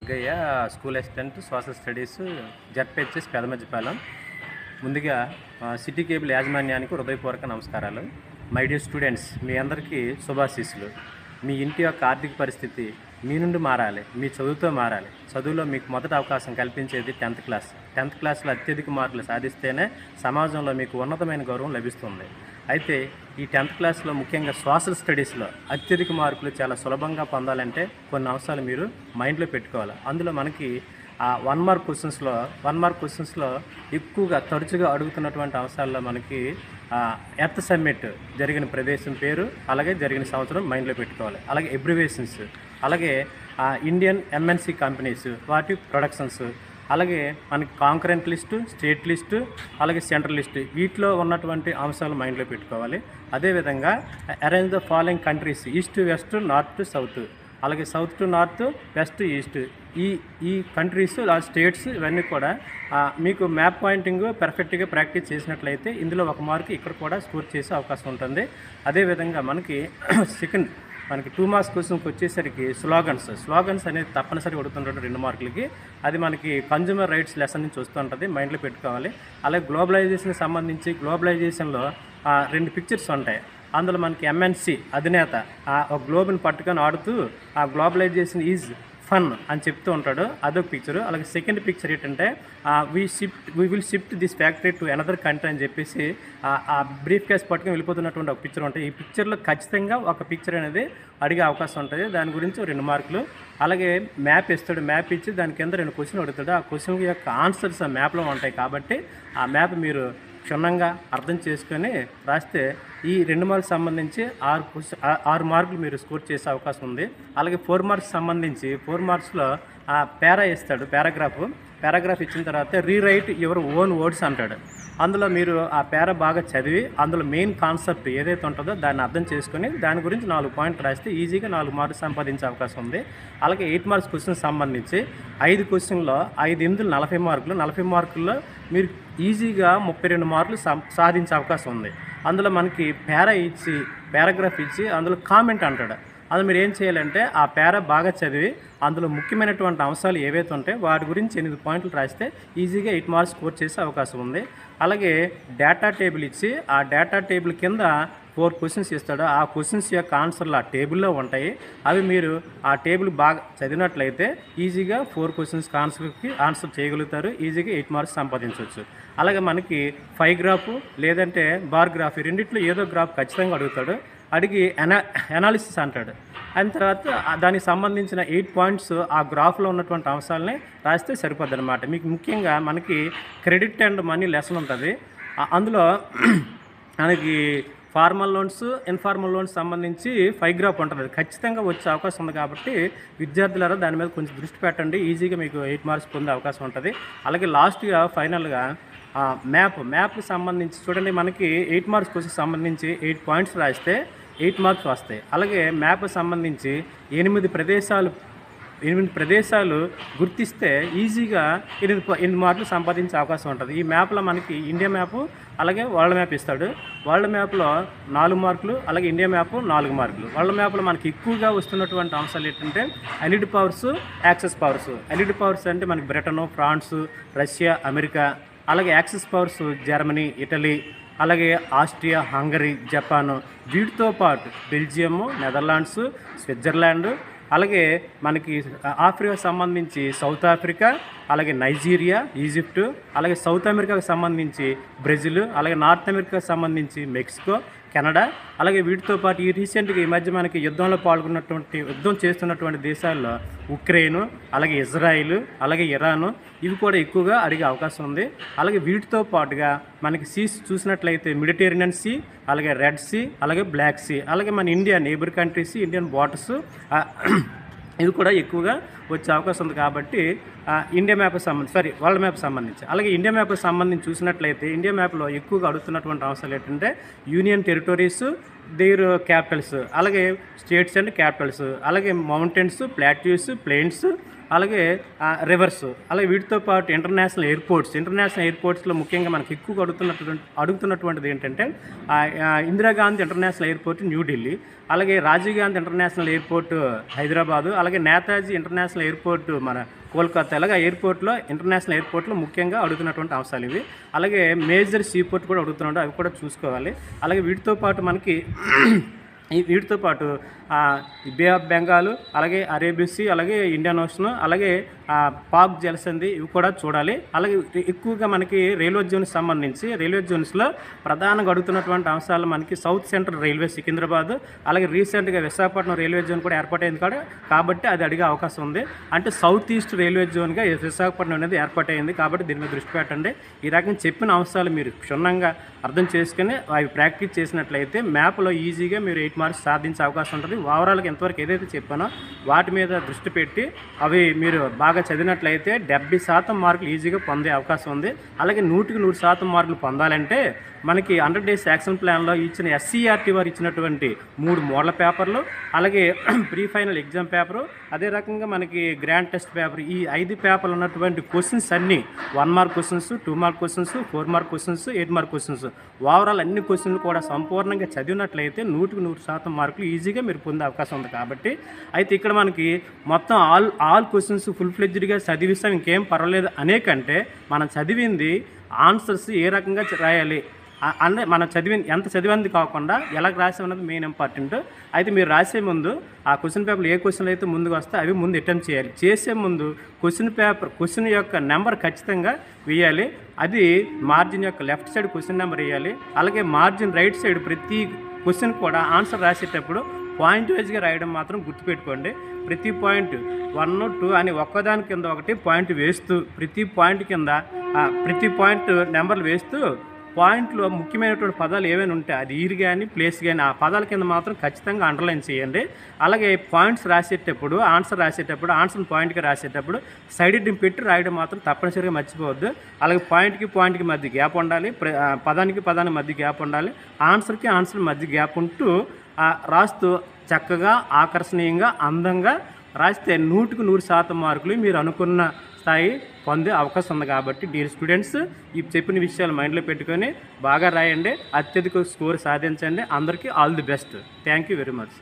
గయ్య school assistant social studies ZPHS Pedamajjipalem. ముందుగా city cable యాజమాన్యానికి హృదయపూర్వక నమస్కారాలు. మై డియర్ స్టూడెంట్స్, మీ అందరికీ శుభాశీస్సులు. మీ ఇంటి యొక్క ఆర్థిక పరిస్థితి మీ నుండి మారాలి, మీ చదువుతో మారాలి. చదువులో మీకు మొదటి అవకాశం కల్పించేది 10th క్లాస్. 10th క్లాస్లో అత్యధిక మార్కులు సాధిస్తేనే సమాజంలో మీకు ఉన్నతమైన గౌరవం లభిస్తుంది. అయితే ఈ 10th క్లాస్లో ముఖ్యంగా సోషల్ స్టడీస్లో అత్యధిక మార్కులు చాలా సులభంగా పొందాలంటే కొన్ని అంశాలు మీరు మైండ్లో పెట్టుకోవాలి. అందులో మనకి ఆ 1 మార్క్ క్వశ్చన్స్లో ఎక్కువగా తరచుగా అడుగుతున్నటువంటి అంశాల్లో మనకి ఎర్త్ సమ్మిట్ జరిగిన ప్రదేశం పేరు, అలాగే జరిగిన సంవత్సరం మైండ్లో పెట్టుకోవాలి. అలాగే ఎబ్రివేషన్స్, అలాగే ఇండియన్ ఎంఎన్సి కంపెనీస్ వాటి ప్రొడక్షన్స్, అలాగే మనకి కాంకరెంట్ లిస్టు, స్టేట్ లిస్టు, అలాగే సెంట్రల్ లిస్టు, వీటిలో ఉన్నటువంటి అంశాలు మైండ్లో పెట్టుకోవాలి. అదేవిధంగా arrange the following countries east to west, north to south, అలాగే south to north, west to east, ఈ కంట్రీస్ ఆ స్టేట్స్ ఇవన్నీ కూడా మీకు మ్యాప్ పాయింటింగ్ పర్ఫెక్ట్గా ప్రాక్టీస్ చేసినట్లయితే ఇందులో 1 మార్క్ ఇక్కడ కూడా స్కోర్ చేసే అవకాశం ఉంటుంది. అదేవిధంగా మనకి మనకి 2 మార్క్స్ క్వశ్చన్కి వచ్చేసరికి స్లోగన్స్ అనేది తప్పనిసరి అడుగుతుంటాడు 2 మార్కులకి. అది మనకి కన్జ్యూమర్ రైట్స్ లెసన్ నుంచి వస్తూ ఉంటుంది, మైండ్లో పెట్టుకోవాలి. అలాగే గ్లోబలైజేషన్కి సంబంధించి గ్లోబలైజేషన్లో 2 పిక్చర్స్ ఉంటాయి. అందులో మనకి ఎంఎన్సి అధినేత ఒక గ్లోబ్ని పట్టుకొని ఆడుతూ ఆ గ్లోబలైజేషన్ ఈజ్ ఫన్ అని చెప్తూ ఉంటాడు, అదొక పిక్చరు. అలాగే సెకండ్ పిక్చర్ ఏంటంటే we will shift this factory to another country అని చెప్పేసి ఆ బ్రీఫ్ కేస్ పట్టుకొని వెళ్ళిపోతున్నటువంటి ఒక పిక్చర్ ఉంటుంది. ఈ పిక్చర్లో ఖచ్చితంగా ఒక పిక్చర్ అనేది అడిగే అవకాశం ఉంటుంది. దాని గురించి 2 మార్కులు. అలాగే మ్యాప్ ఇస్తాడు, మ్యాప్ ఇచ్చి దాని కింద 2 క్వశ్చన్లు అడుగుతాడు. ఆ క్వశ్చన్ యొక్క ఆన్సర్స్ ఆ మ్యాప్లో ఉంటాయి కాబట్టి ఆ మ్యాప్ మీరు క్షుణ్ణంగా అర్థం చేసుకొని రాస్తే ఈ 2 మార్క్స్ సంబంధించి 6 మార్కులు మీరు స్కోర్ చేసే అవకాశం ఉంది. అలాగే 4 మార్క్స్ సంబంధించి 4 మార్క్స్లో పేరా ఇస్తాడు, పారాగ్రాఫ్ ఇచ్చిన తర్వాత రీరైట్ యువర్ ఓన్ వర్డ్స్ అంటాడు. అందులో మీరు ఆ పేరా బాగా చదివి అందులో మెయిన్ కాన్సెప్ట్ ఏదైతే ఉంటుందో దాన్ని అర్థం చేసుకొని దాని గురించి 4 పాయింట్లు రాస్తే ఈజీగా 4 మార్కులు సంపాదించే అవకాశం ఉంది. అలాగే 8 మార్క్స్ క్వశ్చన్ సంబంధించి 5 క్వశ్చన్లో 5 ఎనిమిది 40 మార్కులు, 40 మార్కుల్లో మీరు ఈజీగా 32 మార్కులు సాధించే అవకాశం ఉంది. అందులో మనకి పారాగ్రాఫ్ ఇచ్చి అందులో కామెంట్ అంటాడు. అందులో మీరు ఏం చేయాలంటే ఆ పేరా బాగా చదివి అందులో ముఖ్యమైనటువంటి అంశాలు ఏవైతే ఉంటాయో వాటి గురించి 8 పాయింట్లు రాస్తే ఈజీగా 8 మార్క్స్ స్కోర్ చేసే అవకాశం ఉంది. అలాగే డేటా టేబుల్ ఇచ్చి ఆ డేటా టేబుల్ కింద 4 క్వశ్చన్స్ ఇస్తాడు. ఆ క్వశ్చన్స్ యొక్క ఆన్సర్లు ఆ టేబుల్లో ఉంటాయి. అవి మీరు ఆ టేబుల్ బాగా చదివినట్లయితే ఈజీగా 4 క్వశ్చన్స్కి ఆన్సర్ చేయగలుగుతారు, ఈజీగా 8 మార్క్స్ సంపాదించవచ్చు. అలాగే మనకి 5 గ్రాఫ్ లేదంటే బార్ గ్రాఫ్, రెండిట్లో ఏదో గ్రాఫ్ ఖచ్చితంగా అడుగుతాడు. అడిగి అనాలిసిస్ అంటాడు. అయిన తర్వాత దానికి సంబంధించిన 8 పాయింట్స్ ఆ గ్రాఫ్లో ఉన్నటువంటి అంశాలని రాస్తే సరిపోద్ది అనమాట. మీకు ముఖ్యంగా మనకి క్రెడిట్ అండ్ మనీ లెసన్ ఉంటుంది. అందులో మనకి ఫార్మల్ లోన్స్, ఇన్ఫార్మల్ లోన్స్ సంబంధించి 5 గ్రాఫ్ ఉంటుంది. అది ఖచ్చితంగా వచ్చే అవకాశం ఉంది కాబట్టి విద్యార్థులారా దాని మీద కొంచెం దృష్టి పెట్టండి, ఈజీగా మీకు 8 మార్క్స్ పొందే అవకాశం ఉంటుంది. అలాగే లాస్ట్గా ఫైనల్గా మ్యాప్కి సంబంధించి చూడండి, మనకి 8 మార్క్స్ క్వశ్చన్ సంబంధించి 8 పాయింట్స్ రాస్తే 8 మార్క్స్ వస్తాయి. అలాగే మ్యాప్కి సంబంధించి 8 ప్రదేశాలు గుర్తిస్తే ఈజీగా 8 మార్కులు సంపాదించే అవకాశం ఉంటుంది. ఈ మ్యాప్లో మనకి ఇండియా మ్యాపు, అలాగే వరల్డ్ మ్యాప్ ఇస్తాడు. వరల్డ్ మ్యాప్లో 4 మార్కులు, అలాగే ఇండియా మ్యాప్ 4 మార్కులు. వరల్డ్ మ్యాప్లో మనకి ఎక్కువగా వస్తున్నటువంటి అంశాలు ఏంటంటే అలిడ్ పవర్స్, యాక్సెస్ పవర్స్. అలిడ్ పవర్స్ అంటే మనకి బ్రిటన్, ఫ్రాన్స్, రష్యా, అమెరికా. అలాగే యాక్సెస్ పవర్స్ జర్మనీ, ఇటలీ, అలాగే ఆస్ట్రియా, హంగరీ, జపాన్. వీటితో పాటు బెల్జియం, నెదర్లాండ్స్, స్విట్జర్లాండ్, అలాగే మనకి ఆఫ్రికా సంబంధించి సౌత్ ఆఫ్రికా, అలాగే నైజీరియా, ఈజిప్టు, అలాగే సౌత్ అమెరికాకు సంబంధించి బ్రెజిల్, అలాగే నార్త్ అమెరికాకు సంబంధించి మెక్సికో, కెనడా. అలాగే వీటితో పాటు రీసెంట్గా ఈ మధ్య మనకి యుద్ధం చేస్తున్నటువంటి దేశాల్లో ఉక్రెయిన్, అలాగే ఇజ్రాయిల్, అలాగే ఇరాన్, ఇవి కూడా ఎక్కువగా అడిగే అవకాశం ఉంది. అలాగే వీటితో పాటుగా మనకి సీస్ చూసినట్లయితే మెడిటరేనియన్ సీ, అలాగే రెడ్ సీ, అలాగే బ్లాక్ సీ, అలాగే మన India neighbour countries, Indian borders ఇవి కూడా ఎక్కువగా వచ్చే అవకాశం ఉంది. కాబట్టి వరల్డ్ మ్యాప్ సంబంధించి అలాగే ఇండియా మ్యాప్కి సంబంధించి చూసినట్లయితే ఇండియా మ్యాప్లో ఎక్కువగా అడుగుతున్నటువంటి అంశాలు ఏంటంటే యూనియన్ టెరిటరీస్, దేర్ క్యాపిటల్స్, అలాగే స్టేట్స్ అండ్ క్యాపిటల్స్, అలాగే మౌంటైన్స్, ప్లాట్యూస్, ప్లెయిన్స్, అలాగే రివర్స్, అలాగే వీటితో పాటు ఇంటర్నేషనల్ ఎయిర్పోర్ట్స్లో ముఖ్యంగా మనకి ఎక్కువగా అడుగుతున్నటువంటిది ఏంటంటే ఇందిరాగాంధీ ఇంటర్నేషనల్ ఎయిర్పోర్ట్ న్యూఢిల్లీ, అలాగే రాజీవ్ గాంధీ ఇంటర్నేషనల్ ఎయిర్పోర్ట్ హైదరాబాదు, అలాగే నేతాజీ ఇంటర్నేషనల్ ఎయిర్పోర్ట్ మన కోల్కతా. అలాగే ఇంటర్నేషనల్ ఎయిర్పోర్ట్లో ముఖ్యంగా అడుగుతున్నటువంటి అంశాలు ఇవి. అలాగే మేజర్ సీపోర్ట్ కూడా అడుగుతున్నాడు, అవి కూడా చూసుకోవాలి. అలాగే వీటితో పాటు మనకి బే ఆఫ్ బెంగాల్, అలాగే అరేబియన్ సీ, అలాగే ఇండియన్ ఓషన్, అలాగే పాక్ జలసంధి, ఇవి కూడా చూడాలి. అలాగే ఎక్కువగా మనకి రైల్వే జోన్స్లో ప్రధానంగా అడుగుతున్నటువంటి అంశాలు మనకి సౌత్ సెంట్రల్ రైల్వే సికింద్రాబాద్, అలాగే రీసెంట్గా విశాఖపట్నం రైల్వే జోన్ కూడా ఏర్పాటైంది కాబట్టి అది అడిగే అవకాశం ఉంది. అంటే సౌత్ ఈస్ట్ రైల్వే జోన్గా విశాఖపట్నం అనేది ఏర్పాటైంది కాబట్టి దీని మీద దృష్టి పెట్టండి. ఈ రకంగా చెప్పిన అంశాలు మీరు క్షుణ్ణంగా అర్థం చేసుకుని అవి ప్రాక్టీస్ చేసినట్లయితే మ్యాప్లో ఈజీగా మీరు 8 మార్క్స్ సాధించే అవకాశం ఉంటుంది. ఓవరాల్గా ఎంతవరకు ఏదైతే చెప్పానో వాటి మీద దృష్టి పెట్టి అవి మీరు బాగా చదివినట్లయితే 70% మార్కులు ఈజీగా పొందే అవకాశం ఉంది. అలాగే 100% మార్కులు పొందాలంటే మనకి 100 డేస్ యాక్షన్ ప్లాన్లో ఇచ్చిన SCERT వారు ఇచ్చినటువంటి 3 మోడల్ పేపర్లు, అలాగే ప్రీ ఫైనల్ ఎగ్జామ్ పేపరు, అదే రకంగా మనకి గ్రాండ్ టెస్ట్ పేపర్, ఈ 5 పేపర్లు ఉన్నటువంటి క్వశ్చన్స్ అన్నీ 1 mark questions, 2 mark questions, 4 mark questions, 8 mark questions, overall అన్ని క్వశ్చన్లు కూడా సంపూర్ణంగా చదివినట్లయితే 100% మార్కులు ఈజీగా మీరు పొందే అవకాశం ఉంది. కాబట్టి అయితే ఇక్కడ మనకి మొత్తం ఆల్ క్వశ్చన్స్ ఫుల్ ఫ్లెడ్జ్డ్గా చదివిస్తాం ఇంకేం పర్వాలేదు అనే కంటే మనం చదివింది ఆన్సర్స్ ఏ రకంగా రాయాలి అంటే మనం ఎంత చదివింది కాకుండా ఎలా రాసామన్నది మెయిన్ ఇంపార్టెంట్. అయితే మీరు రాసే ముందు ఆ క్వశ్చన్ పేపర్లు ఏ క్వశ్చన్లు అయితే ముందుకు వస్తే అవి ముందు అటెంప్ట్ చేయాలి. చేసే ముందు క్వశ్చన్ యొక్క నెంబర్ ఖచ్చితంగా వేయాలి. అది మార్జిన్ యొక్క లెఫ్ట్ సైడ్ క్వశ్చన్ నెంబర్ వేయాలి. అలాగే మార్జిన్ రైట్ సైడ్ ప్రతి క్వశ్చన్ కూడా ఆన్సర్ రాసేటప్పుడు పాయింట్ వైజ్గా రాయడం మాత్రం గుర్తుపెట్టుకోండి. ప్రతి పాయింట్ 1, 2 అని ఒక్కదాని కింద ఒకటి పాయింట్ వేస్తూ ప్రతి పాయింట్ నెంబర్లు వేస్తూ పాయింట్లో ముఖ్యమైనటువంటి పదాలు ఏవైనా ఉంటే అది ఈరు కానీ ప్లేస్ కానీ ఆ పదాల కింద మాత్రం ఖచ్చితంగా అండర్లైన్ చేయండి. అలాగే పాయింట్స్ రాసేటప్పుడు ఆన్సర్ పాయింట్కి రాసేటప్పుడు సైడ్ హెడ్డింగ్ పెట్టి రాయడం మాత్రం తప్పనిసరిగా మర్చిపోవద్దు. అలాగే పాయింట్కి మధ్య గ్యాప్ ఉండాలి, పదానికి మధ్య గ్యాప్ ఉండాలి, ఆన్సర్ మధ్య గ్యాప్ ఉంటూ రాస్తూ చక్కగా ఆకర్షణీయంగా అందంగా రాస్తే 100% మార్కులు మీరు అనుకున్న స్థాయి పొందే అవకాశం ఉంది. కాబట్టి డియర్ స్టూడెంట్స్, ఈ చెప్పిన విషయాలు మైండ్లో పెట్టుకొని బాగా రాయండి, అత్యధిక స్కోర్ సాధించండి. అందరికీ all the best. Thank you very much.